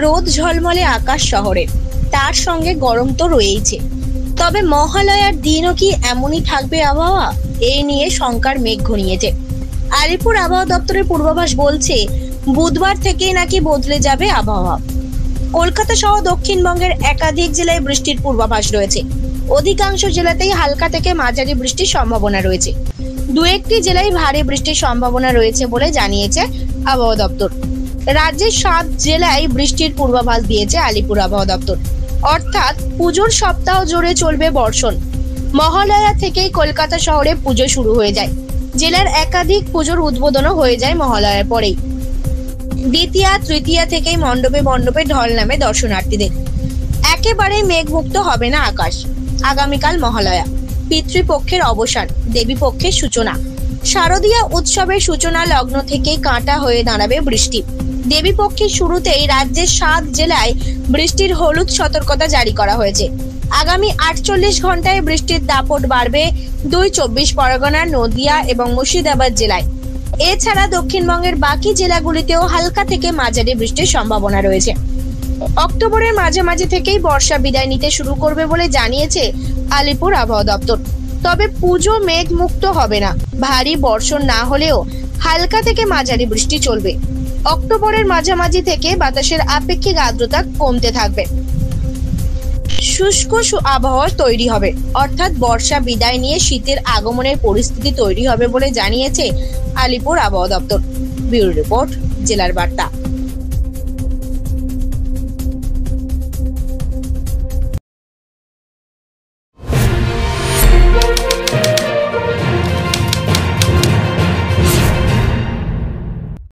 রোদ ঝলমলে আকাশ শহরে, তার সঙ্গে গরম তো রয়েইছে। তবে মহালয়ার দিনও কি এমনই থাকবে আবহাওয়া? এই নিয়ে শঙ্কার মেঘ ঘনিয়েছে। আলিপুর আবহাওয়া দপ্তরের পূর্বাভাস বলছে বুধবার থেকেই নাকি বদলে যাবে আবহাওয়া। কলকাতা সহ দক্ষিণবঙ্গের একাধিক জেলায় বৃষ্টির পূর্বাভাস রয়েছে। অধিকাংশ জেলাতেই হালকা থেকে মাঝারি বৃষ্টির সম্ভাবনা রয়েছে। দু একটি জেলায় ভারী বৃষ্টির সম্ভাবনা রয়েছে বলে জানিয়েছে আবহাওয়া দপ্তর। রাজ্যের 7 জেলায় বৃষ্টির পূর্বাভাস দিয়েছে আলিপুর আবহাওয়া দপ্তর। অর্থাৎ পুজোর সপ্তাহ জুড়ে চলবে বর্ষণ। মহালয়া থেকেই কলকাতা শহরে পুজো শুরু হয়ে যায়। জেলার একাধিক পুজোর উদ্বোধনও হয়ে যায় মহালয়ার পরেই। দ্বিতীয়া তৃতীয়া থেকেই মণ্ডপে মণ্ডপে ঢল নামে দর্শনার্থীদের। একেবারে মেঘমুক্ত হবে না আকাশ। আগামীকাল মহালয়া, পিতৃপক্ষের অবসান, দেবী পক্ষের সূচনা। শারদীয়া উৎসবের সূচনা লগ্ন থেকেই কাঁটা হয়ে দাঁড়াবে বৃষ্টি। দেবী পক্ষের শুরুতেই রাজ্যের 7 জেলায় বৃষ্টির হলুদ সতর্কতা জারি করা হয়েছে। আগামী 48 ঘন্টায় বৃষ্টির দাপট বাড়বে 24 পরগনা, নদিয়া এবং মুর্শিদাবাদ জেলায়। এছাড়া দক্ষিণবঙ্গের বাকি জেলাগুলিতেও হালকা থেকে মাঝারি বৃষ্টির সম্ভাবনা রয়েছে। অক্টোবরের মাঝামাঝি থেকেই বর্ষা বিদায় নিতে শুরু করবে বলে জানিয়েছে আলিপুর আবহাওয়া দপ্তর। তবে পুজো মেঘ মুক্ত হবে না। ভারী বর্ষণ না হলেও হালকা থেকে মাঝারি বৃষ্টি চলবে। অক্টোবরের মাঝামাঝি থেকে বাতাসের আপেক্ষিক আর্দ্রতা কমতে থাকবে। শুষ্ক আবহাওয়া তৈরি হবে, অর্থাৎ বর্ষা বিদায় নিয়ে শীতের আগমনের পরিস্থিতি তৈরি হবে বলে জানিয়েছে আলিপুর আবহাওয়া দপ্তর। ব্যুরো রিপোর্ট, জেলার বার্তা।